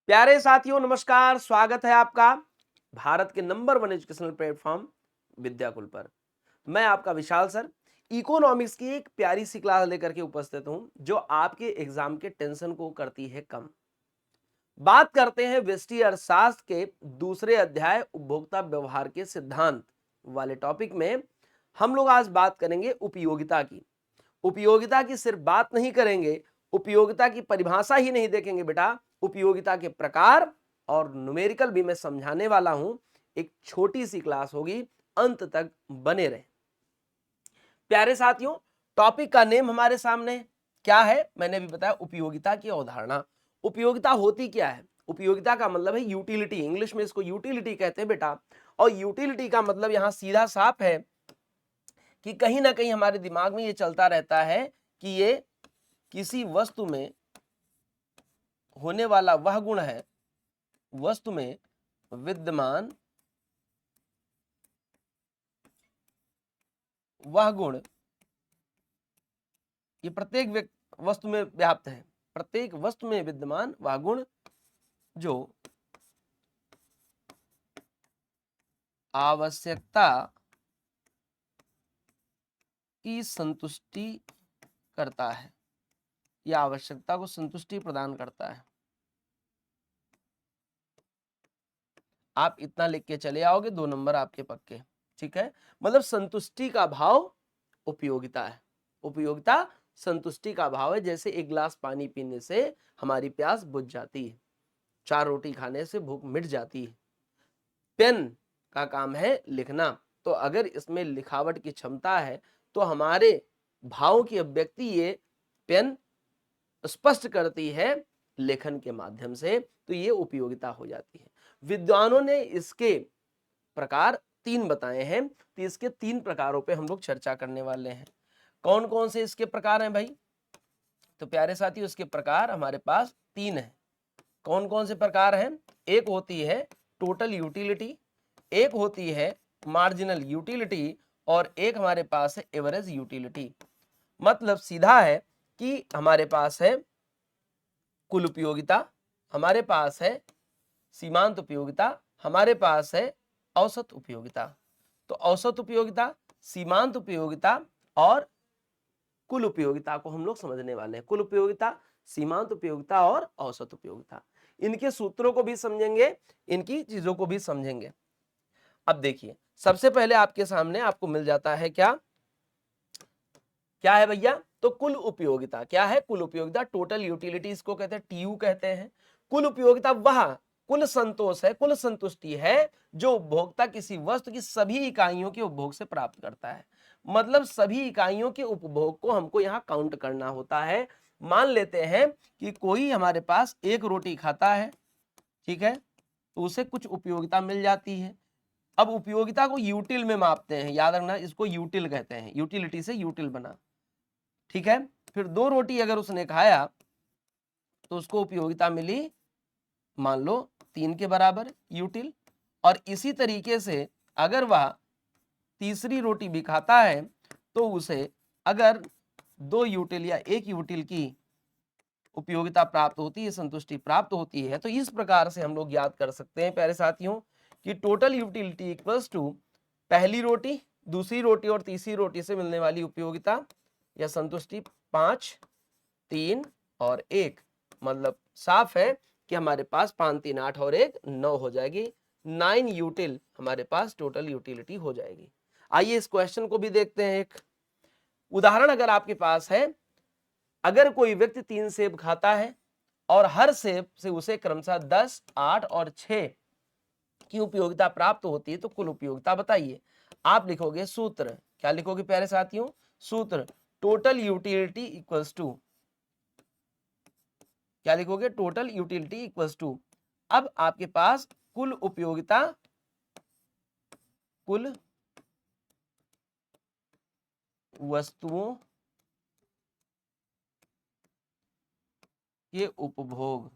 प्यारे साथियों नमस्कार, स्वागत है आपका भारत के नंबर 1 एजुकेशनल प्लेटफॉर्म विद्याकुल पर। मैं आपका विशाल सर इकोनॉमिक्स की एक प्यारी सी क्लास लेकर के उपस्थित हूं जो आपके एग्जाम के टेंशन को करती है कम। बात करते हैं व्यष्टि अर्थशास्त्र के दूसरे अध्याय उपभोक्ता व्यवहार के सिद्धांत वाले टॉपिक में। हम लोग आज बात करेंगे उपयोगिता की। उपयोगिता की सिर्फ बात नहीं करेंगे, उपयोगिता की परिभाषा ही नहीं देखेंगे बेटा, उपयोगिता के प्रकार और न्यूमेरिकल भी मैं समझाने वाला हूं। एक छोटी सी क्लास होगी, अंत तक बने रहे। प्यारे साथियों, टॉपिक का नेम हमारे सामने क्या है, मैंने अभी बताया, उपयोगिता की अवधारणा। उपयोगिता होती क्या है? उपयोगिता का मतलब है यूटिलिटी, इंग्लिश में इसको यूटिलिटी कहते हैं बेटा। और यूटिलिटी का मतलब यहां सीधा साफ है कि कहीं ना कहीं हमारे दिमाग में ये चलता रहता है कि ये किसी वस्तु में होने वाला वह गुण है, वस्तु में विद्यमान वह गुण, ये प्रत्येक वस्तु में व्याप्त है, प्रत्येक वस्तु में विद्यमान वह गुण जो आवश्यकता की संतुष्टि करता है या आवश्यकता को संतुष्टि प्रदान करता है। आप इतना लिख के चले आओगे, 2 नंबर आपके पक्के। ठीक है, मतलब संतुष्टि का भाव उपयोगिता है। उपयोगिता संतुष्टि का भाव है। जैसे एक गिलास पानी पीने से हमारी प्यास बुझ जाती है, 4 रोटी खाने से भूख मिट जाती है। पेन का काम है लिखना, तो अगर इसमें लिखावट की क्षमता है तो हमारे भावों की अभिव्यक्ति ये पेन स्पष्ट करती है लेखन के माध्यम से, तो ये उपयोगिता हो जाती है। विद्वानों ने इसके प्रकार 3 बताए हैं, तो इसके 3 प्रकारों पे हम लोग चर्चा करने वाले हैं। कौन कौन से इसके प्रकार हैं भाई? तो प्यारे साथियों, इसके प्रकार हमारे पास 3 हैं। कौन कौन से प्रकार हैं? एक होती है टोटल यूटिलिटी, एक होती है मार्जिनल यूटिलिटी, और एक हमारे पास है एवरेज यूटिलिटी। मतलब सीधा है कि हमारे पास है कुल उपयोगिता, हमारे पास है सीमांत उपयोगिता, हमारे पास है औसत उपयोगिता। तो औसत उपयोगिता, सीमांत उपयोगिता और कुल उपयोगिता को हम लोग समझने वाले हैं। कुल उपयोगिता, सीमांत उपयोगिता और औसत उपयोगिता, इनके सूत्रों को भी समझेंगे, इनकी चीजों को भी समझेंगे। अब देखिए, सबसे पहले आपके सामने आपको मिल जाता है क्या क्या है भैया? तो कुल उपयोगिता क्या है? कुल उपयोगिता टोटल यूटिलिटी, इसको कहते हैं, टीयू कहते हैं। कुल उपयोगिता वह कुल संतोष है, कुल संतुष्टि है जो उपभोक्ता किसी वस्तु की सभी इकाइयों के उपभोग से प्राप्त करता है। मतलब सभी इकाइयों के उपभोग को हमको यहाँ काउंट करना होता है। मान लेते हैं कि कोई हमारे पास 1 रोटी खाता है, ठीक है, तो उसे कुछ उपयोगिता मिल जाती है। अब उपयोगिता को यूटिल में मापते हैं, याद रखना, इसको यूटिल कहते हैं, यूटिलिटी से यूटिल बना। ठीक है, फिर 2 रोटी अगर उसने खाया तो उसको उपयोगिता मिली, मान लो 3 के बराबर यूटिल। और इसी तरीके से अगर वह तीसरी रोटी भी खाता है तो उसे अगर 2 यूटिल या 1 यूटिल की उपयोगिता प्राप्त होती है, संतुष्टि प्राप्त होती है। तो इस प्रकार से हम लोग याद कर सकते हैं प्यारे साथियों कि टोटल यूटिलिटी इक्वल्स टू पहली रोटी, दूसरी रोटी और तीसरी रोटी से मिलने वाली उपयोगिता या संतुष्टि 5, 3 और 1। मतलब साफ है कि हमारे पास 5, 3, 8 और 1 9 हो जाएगी। 9 यूटिल हमारे पास टोटल यूटिलिटी हो जाएगी। आइए इस क्वेश्चन को भी देखते हैं। एक उदाहरण अगर आपके पास है, अगर कोई व्यक्ति 3 सेब खाता है और हर सेब से उसे क्रमशः 10, 8 और 6 की उपयोगिता प्राप्त होती है, तो कुल उपयोगिता बताइए। आप लिखोगे सूत्र, क्या लिखोगे प्यारे साथियों? सूत्र टोटल यूटिलिटी इक्वल्स टू, क्या लिखोगे? टोटल यूटिलिटी इक्वल्स टू, अब आपके पास कुल उपयोगिता, कुल वस्तुओं के उपभोग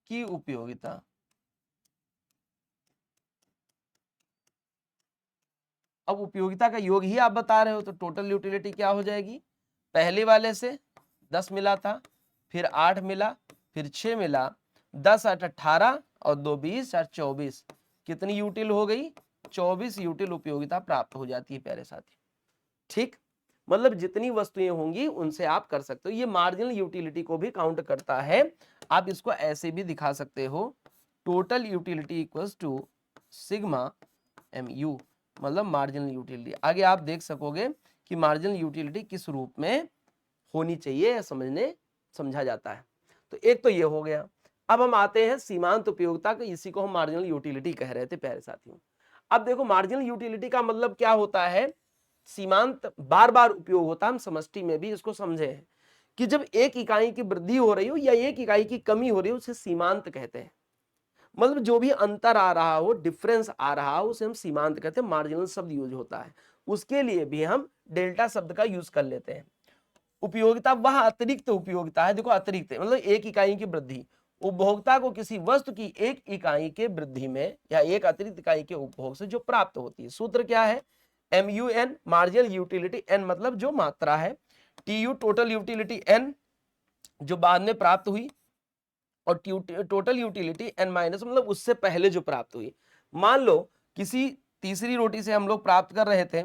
की उपयोगिता। अब उपयोगिता का योग ही आप बता रहे हो, तो टोटल यूटिलिटी क्या हो जाएगी? पहले वाले से 10 मिला था, फिर 8 मिला, फिर 6 मिला, 10 8 18 और 2 20 और 24, कितनी यूटिल हो गई? 24 यूटिल उपयोगिता प्राप्त हो जाती है प्यारे साथी। ठीक, मतलब जितनी वस्तुएं होंगी उनसे आप कर सकते हो। ये मार्जिनल यूटिलिटी को भी काउंट करता है। आप इसको ऐसे भी दिखा सकते हो, total utility equals to sigma MU, मतलब मार्जिनल यूटिलिटी। आगे आप देख सकोगे कि मार्जिनल यूटिलिटी किस रूप में होनी चाहिए या समझा जाता है। तो एक तो ये हो गया। अब हम आते हैं सीमांत उपयोगिता को, इसी को हम मार्जिनल यूटिलिटी कह रहे थे प्यारे साथियों। अब देखो मार्जिनल यूटिलिटी का मतलब क्या होता है, सीमांत बार बार उपयोग होता है, हम समष्टि में भी इसको समझे हैं कि जब एक इकाई की वृद्धि हो रही हो या एक इकाई की कमी हो रही हो, उसे सीमांत कहते हैं। मतलब जो भी अंतर आ रहा हो, डिफरेंस आ रहा हो, उसे हम सीमांत कहते हैं। मार्जिनल शब्द यूज होता है, उसके लिए भी हम डेल्टा शब्द का यूज कर लेते हैं। उपयोगिता वह अतिरिक्त उपयोगिता है, देखो अतिरिक्त मतलब एक इकाई की वृद्धि, उपभोक्ता को किसी वस्तु की एक इकाई के वृद्धि में या एक अतिरिक्त इकाई के उपभोग से जो प्राप्त होती है। सूत्र क्या है? MUN मार्जिनल यूटिलिटी, N मतलब जो मात्रा है, TU टोटल यूटिलिटी, N जो बाद में प्राप्त हुई, और टोटल यूटिलिटी N माइनस मतलब उससे पहले जो प्राप्त हुई। मान लो किसी तीसरी रोटी से हम लोग प्राप्त कर रहे थे,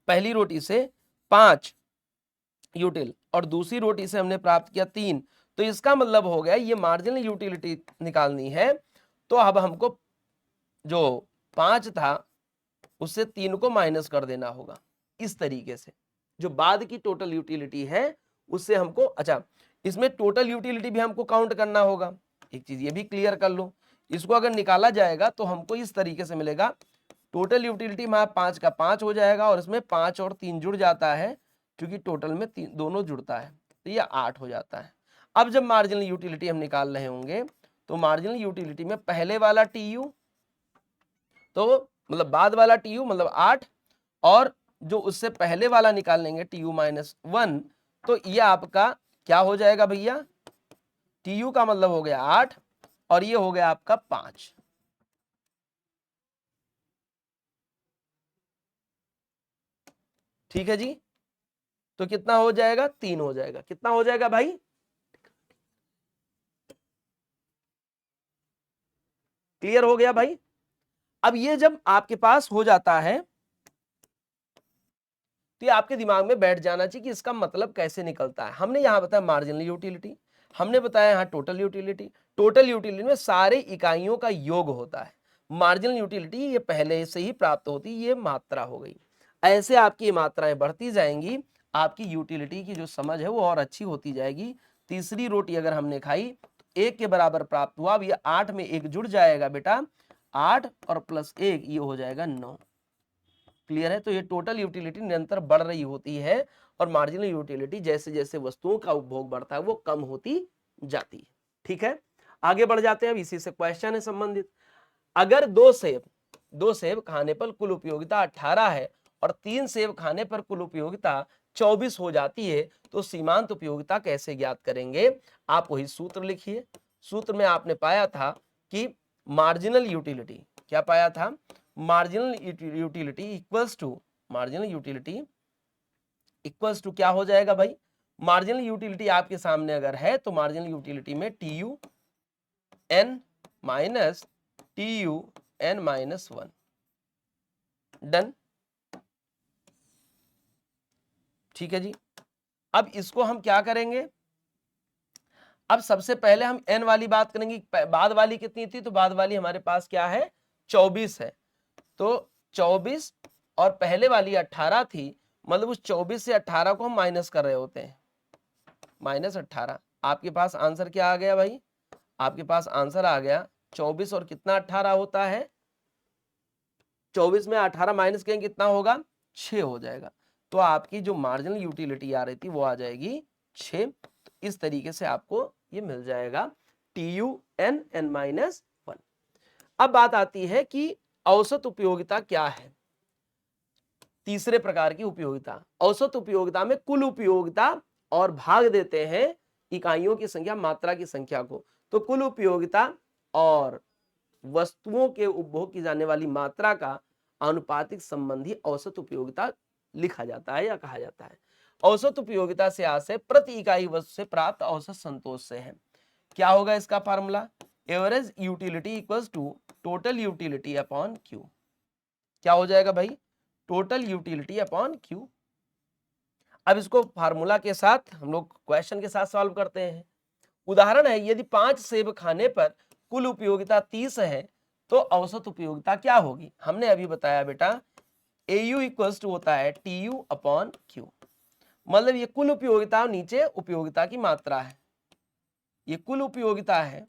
पहली रोटी से 5 यूटिल और दूसरी रोटी से हमने प्राप्त किया 3, तो इसका मतलब हो गया ये मार्जिनल यूटिलिटी निकालनी है, तो अब हमको जो 5 था उससे 3 को माइनस कर देना होगा। इस तरीके से जो बाद की टोटल यूटिलिटी है उससे हमको, अच्छा इसमें टोटल यूटिलिटी भी हमको काउंट करना होगा। एक चीज ये भी क्लियर कर लो, इसको अगर निकाला जाएगा तो हमको इस तरीके से मिलेगा, टोटल यूटिलिटी में 5 का 5 हो जाएगा और इसमें 5 और 3 जुड़ जाता है, क्योंकि टोटल में दोनों जुड़ता है, तो ये 8 हो जाता है। अब जब मार्जिनल यूटिलिटी हम निकाल रहे होंगे तो मार्जिनल यूटिलिटी में पहले वाला TU, तो मतलब बाद वाला TU मतलब 8, और जो उससे पहले वाला निकाल लेंगे TU माइनस 1, तो ये आपका क्या हो जाएगा भैया? TU का मतलब हो गया 8 और ये हो गया आपका 5। ठीक है जी, तो कितना हो जाएगा? 3 हो जाएगा। कितना हो जाएगा भाई? क्लियर हो गया भाई? अब ये जब आपके पास हो जाता है तो ये आपके दिमाग में बैठ जाना चाहिए कि इसका मतलब कैसे निकलता है। हमने यहां बताया मार्जिनल यूटिलिटी, हमने बताया यहां टोटल यूटिलिटी। टोटल यूटिलिटी में सारे इकाइयों का योग होता है। मार्जिनल यूटिलिटी ये पहले से ही प्राप्त होती, ये मात्रा हो गई। ऐसे आपकी मात्राएं बढ़ती जाएंगी, आपकी यूटिलिटी की जो समझ है वो और अच्छी होती जाएगी। तीसरी रोटी अगर हमने खाई तो 1 के बराबर प्राप्त हुआ, अब ये 8 में 1 जुड़ जाएगा बेटा, 8 और प्लस 1 ये हो जाएगा 9। क्लियर है? तो ये टोटल यूटिलिटी निरंतर बढ़ रही होती है और मार्जिनल यूटिलिटी जैसे जैसे वस्तुओं का उपभोग बढ़ता है वो कम होती जाती है। ठीक है, आगे बढ़ जाते हैं। अब इसी से क्वेश्चन है संबंधित। अगर दो सेब खाने पर कुल उपयोगिता 18 है और 3 सेब खाने पर कुल उपयोगिता 24 हो जाती है, तो सीमांत उपयोगिता कैसे ज्ञात करेंगे? आप वही सूत्र लिखिए। सूत्र में आपने पाया था कि मार्जिनल यूटिलिटी, क्या पाया था? मार्जिनल यूटिलिटी इक्वल्स टू क्या हो जाएगा भाई? मार्जिनल यूटिलिटी आपके सामने अगर है तो मार्जिनल यूटिलिटी में TU N minus TU N minus 1। Done? ठीक है जी। अब इसको हम क्या करेंगे? अब सबसे पहले हम N वाली बात करेंगे। बाद वाली कितनी थी? तो बाद वाली हमारे पास क्या है? 24 है। तो 24 और पहले वाली 18 थी, मतलब उस 24 से 18 को हम माइनस कर रहे होते हैं, माइनस 18। आपके पास आंसर क्या आ गया भाई? आपके पास आंसर आ गया 24 और कितना 18 होता है? 24 में 18 माइनस करेंगे कितना होगा? 6 हो जाएगा। तो आपकी जो मार्जिनल यूटिलिटी आ रही थी वो आ जाएगी 6। तो इस तरीके से आपको ये मिल जाएगा TU N माइनस 1। अब बात आती है कि औसत उपयोगिता क्या है? तीसरे प्रकार की उपयोगिता। औसत उपयोगिता में कुल उपयोगिता और भाग देते हैं इकाइयों की संख्या, मात्रा की संख्या को। तो कुल उपयोगिता और वस्तुओं के उपभोग की जाने वाली मात्रा का आनुपातिक संबंधी औसत उपयोगिता लिखा जाता है या कहा जाता है। औसत उपयोगिता से आशय प्रति इकाई वस्तु से प्राप्त औसत संतोष से है। क्या होगा इसका formula? Average utility equals to total utility upon Q. क्या हो जाएगा भाई? Total utility upon Q. अब इसको फार्मूला के साथ हम लोग क्वेश्चन के साथ सॉल्व करते हैं। उदाहरण है, यदि 5 सेब खाने पर कुल उपयोगिता 30 है तो औसत उपयोगिता क्या होगी? हमने अभी बताया बेटा AU इक्वल्स टू होता है TU अपॉन क्यू। मतलब ये कुल उपयोगिता, नीचे उपयोगिता की मात्रा है, ये कुल उपयोगिता है।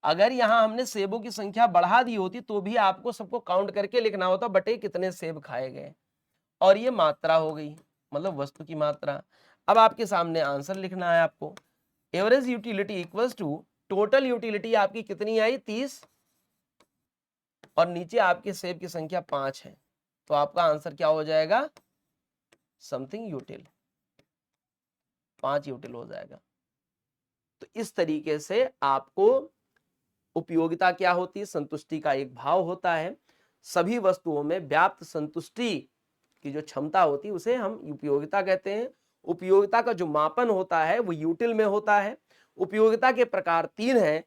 अगर यहां हमने सेबों की संख्या बढ़ा दी होती तो भी आपको सबको काउंट करके लिखना होता बटे कितने सेब खाए गए, और ये मात्रा हो गई, मतलब वस्तु की मात्रा। अब आपके सामने आंसर लिखना है आपको। Average utility equals to total utility आपकी कितनी आई? 30, और नीचे आपके सेब की संख्या 5 है, तो आपका आंसर क्या हो जाएगा? समथिंग यूटिल, 5 यूटिल हो जाएगा। तो इस तरीके से आपको उपयोगिता क्या होती है? संतुष्टि का एक भाव होता है। सभी वस्तुओं में व्याप्त संतुष्टि की जो क्षमता होती है उसे हम उपयोगिता कहते हैं। उपयोगिता का जो मापन होता है वो यूटिल में होता है। उपयोगिता के प्रकार 3 हैं।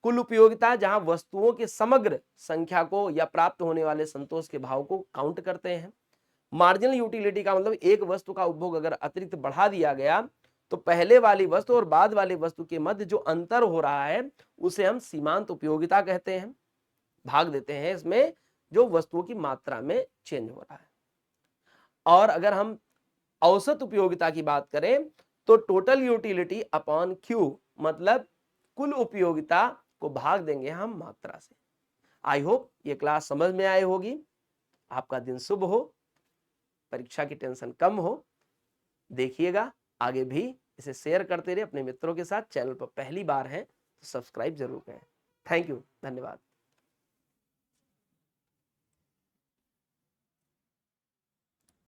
कुल उपयोगिता, जहां वस्तुओं के समग्र संख्या को या प्राप्त होने वाले संतोष के भाव को काउंट करते हैं। मार्जिनल यूटिलिटी का मतलब एक वस्तु का उपभोग अगर अतिरिक्त बढ़ा दिया गया तो पहले वाली वस्तु और बाद वाली वस्तु के मध्य जो अंतर हो रहा है उसे हम सीमांत उपयोगिता कहते हैं। भाग देते हैं इसमें जो वस्तुओं की मात्रा में चेंज हो रहा है। और अगर हम औसत उपयोगिता की बात करें तो टोटल यूटिलिटी अपॉन क्यू, मतलब कुल उपयोगिता को भाग देंगे हम मात्रा से। आई होप ये क्लास समझ में आई होगी। आपका दिन शुभ हो, परीक्षा की टेंशन कम हो। देखिएगा आगे भी, इसे शेयर करते रहिए अपने मित्रों के साथ। चैनल पर पहली बार हैं तो सब्सक्राइब जरूर करें। थैंक यू, धन्यवाद।